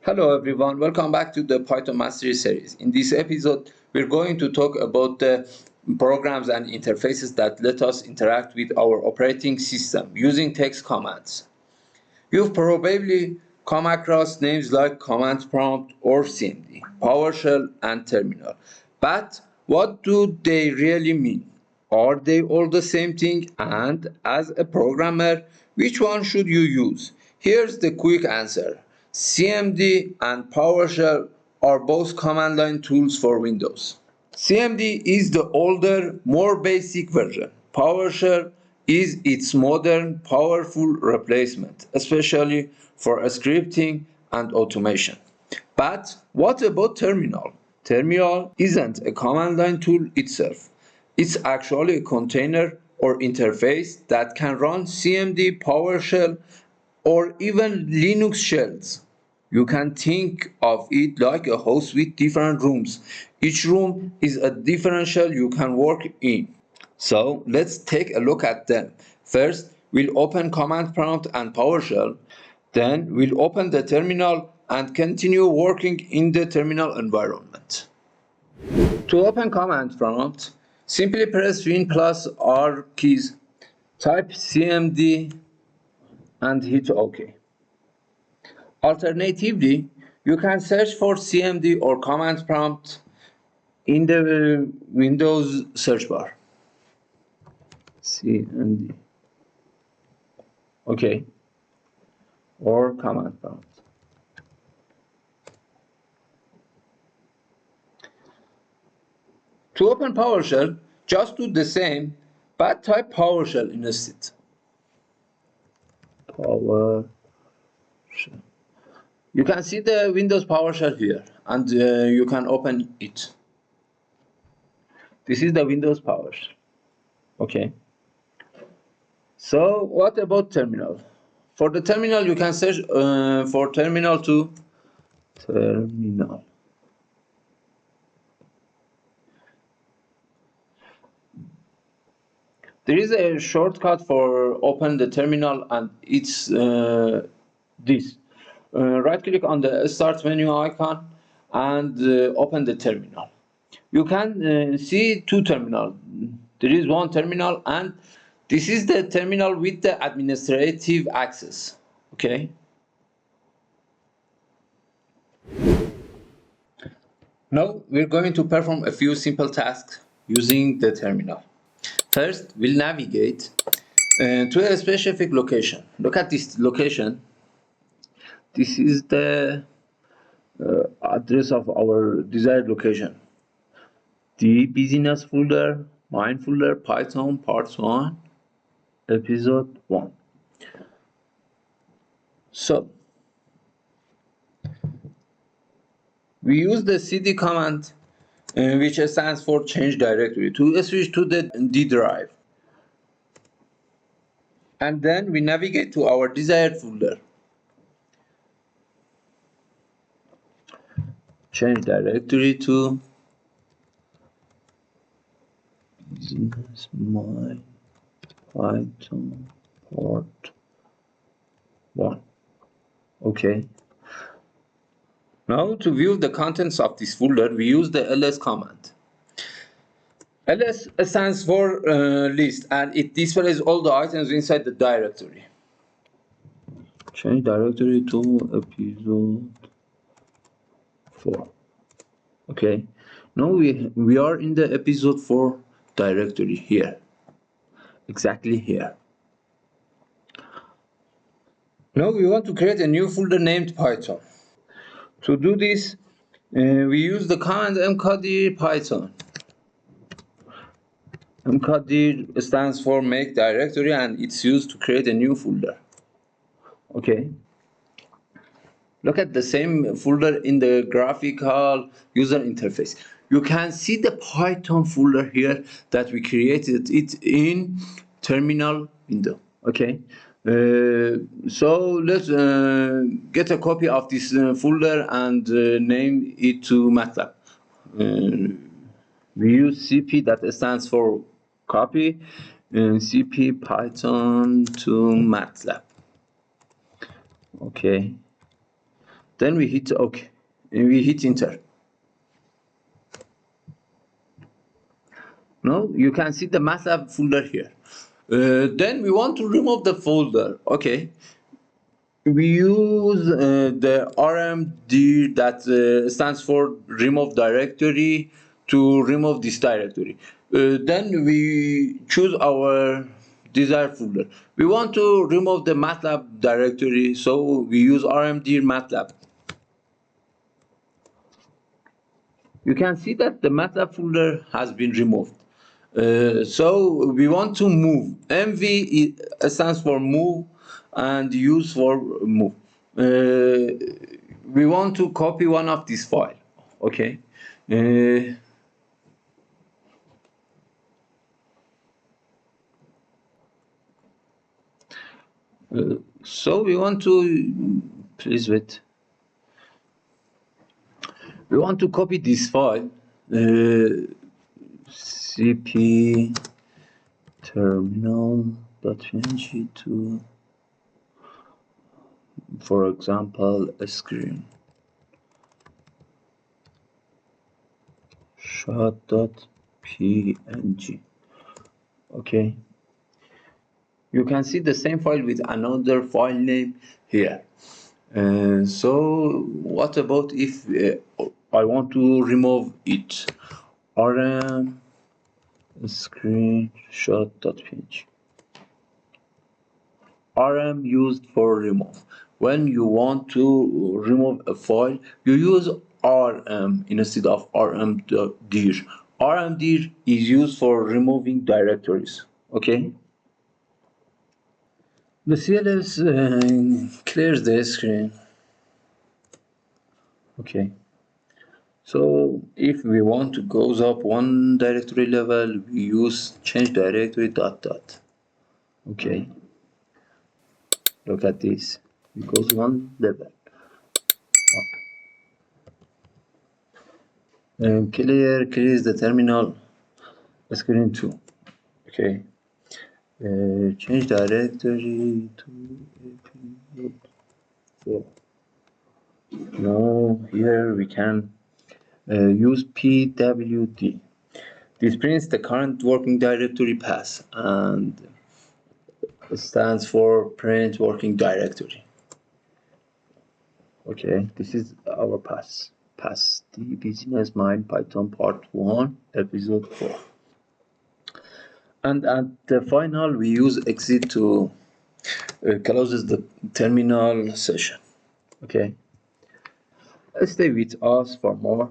Hello everyone, welcome back to the Python Mastery series. In this episode, we're going to talk about the programs and interfaces that let us interact with our operating system using text commands. You've probably come across names like command prompt or CMD, PowerShell and terminal. But what do they really mean? Are they all the same thing? And as a programmer, which one should you use? Here's the quick answer. CMD and PowerShell are both command line tools for Windows. CMD is the older, more basic version. PowerShell is its modern, powerful replacement, especially for scripting and automation. But what about terminal? Terminal isn't a command line tool itself. It's actually a container or interface that can run CMD, PowerShell, or even Linux shells. You can think of it like a house with different rooms. Each room is a different shell you can work in. So let's take a look at them. First, we'll open command prompt and PowerShell. Then we'll open the terminal and continue working in the terminal environment. To open command prompt, simply press Win plus R keys, type CMD and hit OK. Alternatively, you can search for CMD or command prompt in the Windows search bar. CMD. OK. Or command prompt. To open PowerShell, just do the same, but type PowerShell instead. PowerShell. You can see the Windows PowerShell here, and you can open it. This is the Windows PowerShell. Okay. So what about terminal? For the terminal, you can search for terminal to terminal. There is a shortcut for open the terminal, and it's this. Right click on the start menu icon and open the terminal. You can see two terminals. There is one terminal, and this is the terminal with the administrative access. Okay. Now we're going to perform a few simple tasks using the terminal. First, we'll navigate to a specific location. Look at this location. This is the address of our desired location. The business folder, mine folder, Python, part 1, episode 1. So, we use the cd command, which stands for change directory, to switch to the D drive. And then we navigate to our desired folder. Change directory to business my Python part 1. Okay. Now to view the contents of this folder, we use the ls command. ls stands for list, and it displays all the items inside the directory. Change directory to episode 4. Okay. Now we are in the episode 4 directory here. Exactly here. Now we want to create a new folder named Python. To do this, we use the command mkdir Python. Mkdir stands for make directory, and it's used to create a new folder. Okay. Look at the same folder in the graphical user interface. You can see the Python folder here that we created it in terminal window. Okay. So let's get a copy of this folder and name it to MATLAB. We use CP, that stands for copy, CP Python to MATLAB. Okay. Then we hit OK. We hit enter. Now you can see the MATLAB folder here. Then we want to remove the folder. Okay. We use the rmdir that stands for remove directory to remove this directory. Then we choose our desired folder. We want to remove the MATLAB directory, so we use rmdir MATLAB. You can see that the MATLAB folder has been removed. So we want to move. MV stands for move and use for move. We want to copy one of these files. Okay. So we want to, please wait. We want to copy this file. cp terminal.png to, for example, a screen shot.png. Okay, you can see the same file with another file name here. So what about if I want to remove it? rm screenshot.png. rm used for remove. When you want to remove a file, you use rm instead of rmdir. rmdir is used for removing directories. Okay. The CLS clears the screen. Okay. So if we want to go up one directory level, we use change directory dot dot. Okay. Look at this. It goes one level up. And clears the terminal screen 2. Okay. Change directory to AP4. Now here we can use pwd. This prints the current working directory path and stands for print working directory. Okay, this is our path. The business mind Python part 1, episode 4. And at the final, we use exit to closes the terminal session. Okay. Stay with us for more.